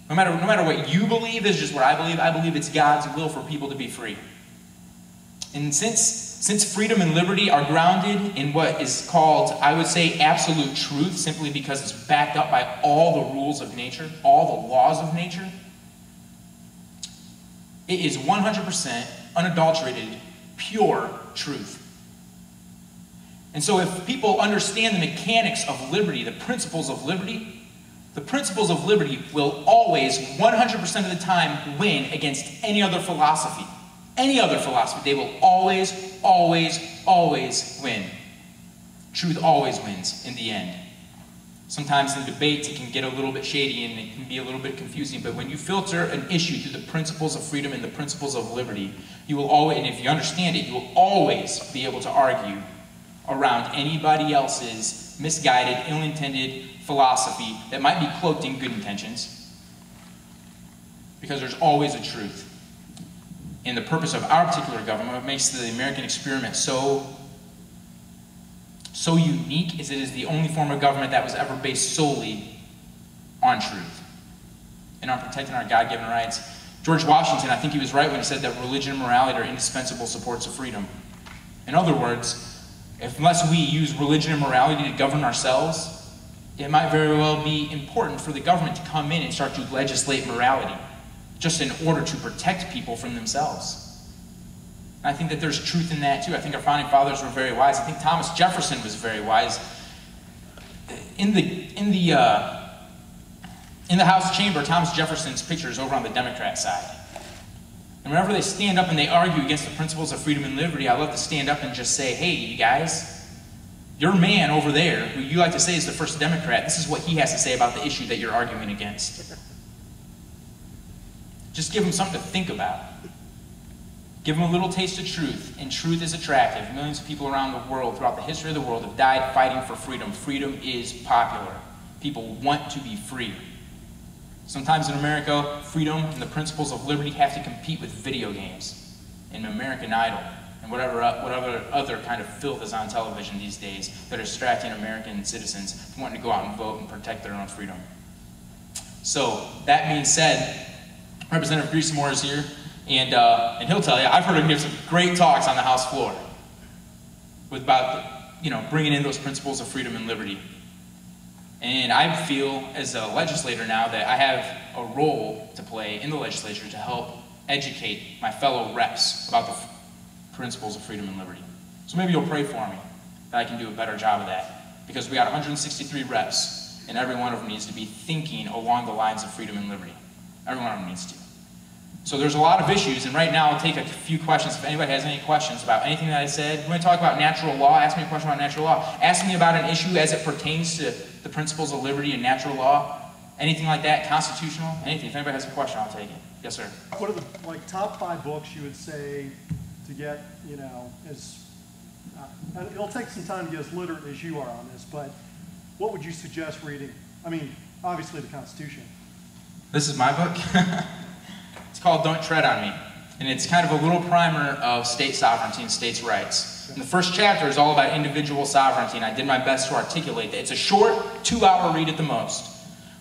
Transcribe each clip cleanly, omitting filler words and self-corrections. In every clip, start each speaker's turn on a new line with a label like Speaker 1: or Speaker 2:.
Speaker 1: No matter what you believe, this is just what I believe. I believe it's God's will for people to be free. And since freedom and liberty are grounded in what is called, I would say, absolute truth, simply because it's backed up by all the rules of nature, all the laws of nature, it is 100% unadulterated, pure truth. And so if people understand the mechanics of liberty, the principles of liberty will always, 100% of the time, win against any other philosophy. Any other philosophy. They will always, always, always win. Truth always wins in the end. Sometimes in debates it can get a little bit shady and it can be a little bit confusing, but when you filter an issue through the principles of freedom and the principles of liberty, you will always, and if you understand it, you will always be able to argue around anybody else's misguided, ill-intended philosophy that might be cloaked in good intentions, because there's always a truth. And the purpose of our particular government, what makes the American experiment so unique, is it is the only form of government that was ever based solely on truth and on protecting our God-given rights. George Washington, I think he was right when he said that religion and morality are indispensable supports of freedom. In other words, unless we use religion and morality to govern ourselves, it might very well be important for the government to come in and start to legislate morality, just in order to protect people from themselves. And I think that there's truth in that too. I think our founding fathers were very wise. I think Thomas Jefferson was very wise. In the House chamber, Thomas Jefferson's picture is over on the Democrat side. And whenever they stand up and they argue against the principles of freedom and liberty, I love to stand up and just say, hey, you guys, your man over there, who you like to say is the first Democrat, this is what he has to say about the issue that you're arguing against. Just give him something to think about. Give him a little taste of truth, and truth is attractive. Millions of people around the world, throughout the history of the world, have died fighting for freedom. Freedom is popular. People want to be free. Sometimes in America, freedom and the principles of liberty have to compete with video games and American Idol and whatever other kind of filth is on television these days that are distracting American citizens from wanting to go out and vote and protect their own freedom. So, that being said, Representative Griesemore is here, and he'll tell you, I've heard him give some great talks on the House floor about, bringing in those principles of freedom and liberty. And I feel, as a legislator now, that I have a role to play in the legislature to help educate my fellow reps about the principles of freedom and liberty. So maybe you'll pray for me that I can do a better job of that, because we got 163 reps, and every one of them needs to be thinking along the lines of freedom and liberty. Every one of them needs to. So there's a lot of issues, and right now I'll take a few questions. If anybody has any questions about anything that I said, you want to talk about natural law, ask me a question about natural law. Ask me about an issue as it pertains to the principles of liberty and natural law. Anything like that, constitutional, anything. If anybody has a question, I'll take it. Yes, sir.
Speaker 2: What are the top 5 books you would say to get, it'll take some time to get as literate as you are on this, but what would you suggest reading? I mean, obviously the Constitution.
Speaker 1: This is my book. It's called Don't Tread on Me. And it's kind of a little primer of state sovereignty and states' rights. And the first chapter is all about individual sovereignty, and I did my best to articulate that. It's a short, 2-hour read at the most.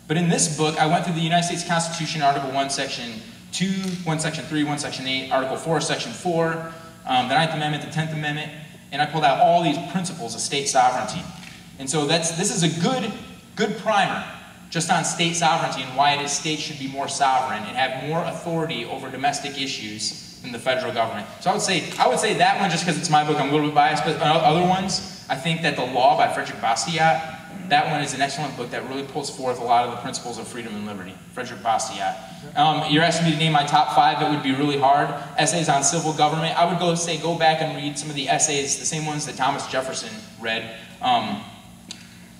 Speaker 1: But in this book, I went through the United States Constitution, Article 1, Section 2, 1, Section 3, 1, Section 8, Article 4, Section 4, the 9th Amendment, the 10th Amendment, and I pulled out all these principles of state sovereignty. And so this is a good primer just on state sovereignty and why it is states should be more sovereign and have more authority over domestic issues than the federal government. So I would say that one, just because it's my book, I'm a little bit biased, but other ones, I think that The Law by Frederick Bastiat, that one is an excellent book that really pulls forth a lot of the principles of freedom and liberty. Frederick Bastiat. You're asking me to name my top 5, it would be really hard. Essays on civil government, I would go back and read some of the essays, the same ones that Thomas Jefferson read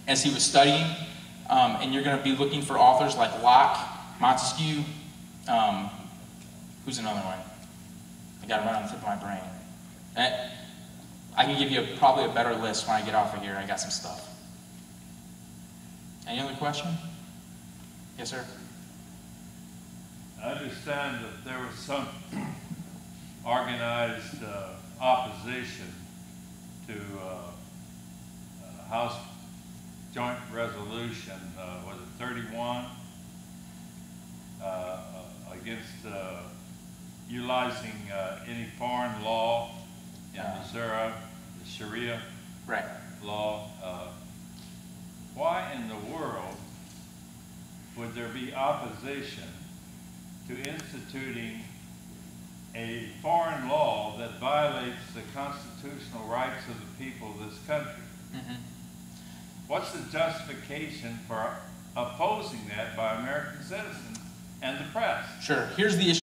Speaker 1: as he was studying. And you're going to be looking for authors like Locke, Montesquieu, who's another one? I got it right on the tip of my brain. I can give you probably a better list when I get off of here. I got some stuff. Any other question? Yes, sir?
Speaker 3: I understand that there was some organized opposition to House Joint Resolution, was it 31? against utilizing any foreign law in Missouri, the Sharia
Speaker 1: Right.
Speaker 3: law. Why in the world would there be opposition to instituting a foreign law that violates the constitutional rights of the people of this country?
Speaker 1: Mm-hmm.
Speaker 3: What's the justification for opposing that by American citizens and the press?
Speaker 1: Sure. Here's the issue.